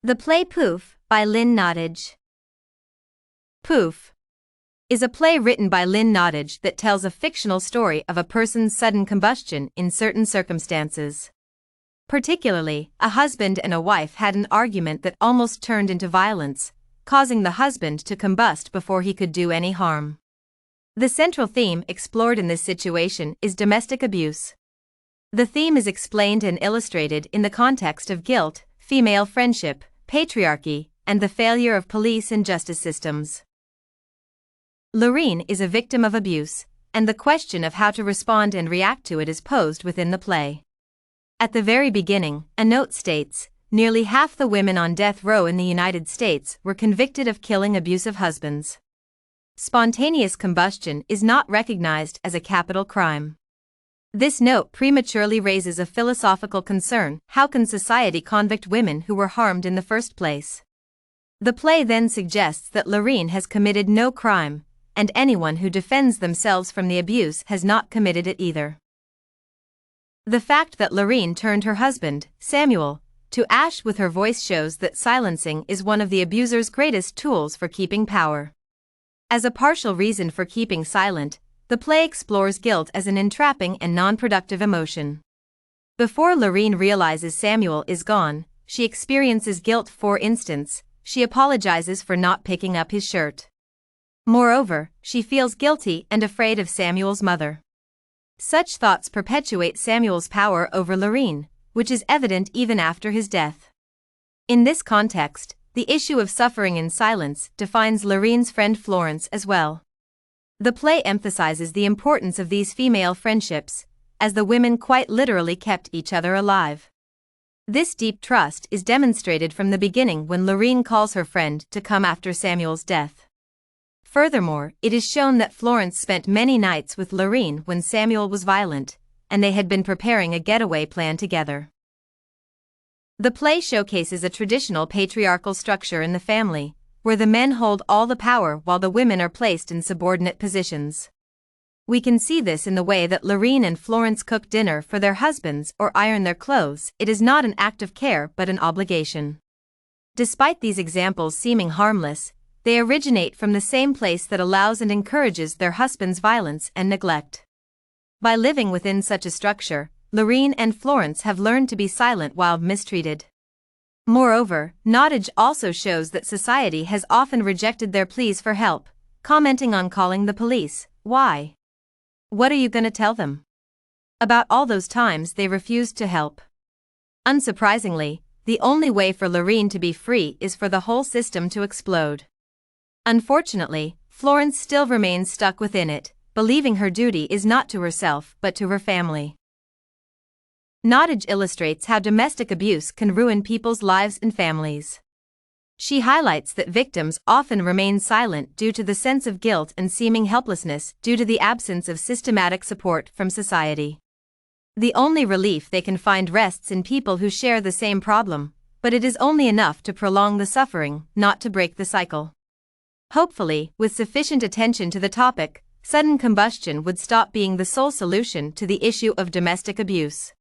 The play Poof by Lynn Nottage. Poof is a play written by Lynn Nottage that tells a fictional story of a person's sudden combustion in certain circumstances. Particularly, a husband and a wife had an argument that almost turned into violence, causing the husband to combust before he could do any harm. The central theme explored in this situation is domestic abuse. The theme is explained and illustrated in the context of guilt, female friendship, patriarchy, and the failure of police and justice systems. Loureen is a victim of abuse, and the question of how to respond and react to it is posed within the play. At the very beginning, a note states, nearly half the women on death row in the United States were convicted of killing abusive husbands. Spontaneous combustion is not recognized as a capital crime. This note prematurely raises a philosophical concern: how can society convict women who were harmed in the first place? The play then suggests that Loureen has committed no crime, and anyone who defends themselves from the abuse has not committed it either. The fact that Loureen turned her husband, Samuel, to ash with her voice shows that silencing is one of the abuser's greatest tools for keeping power. As a partial reason for keeping silent, the play explores guilt as an entrapping and non-productive emotion. Before Loureen realizes Samuel is gone, she experiences guilt. For instance, she apologizes for not picking up his shirt. Moreover, she feels guilty and afraid of Samuel's mother. Such thoughts perpetuate Samuel's power over Loureen, which is evident even after his death. In this context, the issue of suffering in silence defines Loureen's friend Florence as well. The play emphasizes the importance of these female friendships, as the women quite literally kept each other alive. This deep trust is demonstrated from the beginning when Loureen calls her friend to come after Samuel's death. Furthermore, it is shown that Florence spent many nights with Loureen when Samuel was violent, and they had been preparing a getaway plan together. The play showcases a traditional patriarchal structure in the family, where the men hold all the power while the women are placed in subordinate positions. We can see this in the way that Loureen and Florence cook dinner for their husbands or iron their clothes. It is not an act of care but an obligation. Despite these examples seeming harmless, they originate from the same place that allows and encourages their husbands' violence and neglect. By living within such a structure, Loureen and Florence have learned to be silent while mistreated. Moreover, Nottage also shows that society has often rejected their pleas for help, commenting on calling the police. Why? What are you gonna tell them? About all those times they refused to help. Unsurprisingly, the only way for Loureen to be free is for the whole system to explode. Unfortunately, Florence still remains stuck within it, believing her duty is not to herself but to her family. Nottage illustrates how domestic abuse can ruin people's lives and families. She highlights that victims often remain silent due to the sense of guilt and seeming helplessness due to the absence of systematic support from society. The only relief they can find rests in people who share the same problem, but it is only enough to prolong the suffering, not to break the cycle. Hopefully, with sufficient attention to the topic, sudden combustion would stop being the sole solution to the issue of domestic abuse.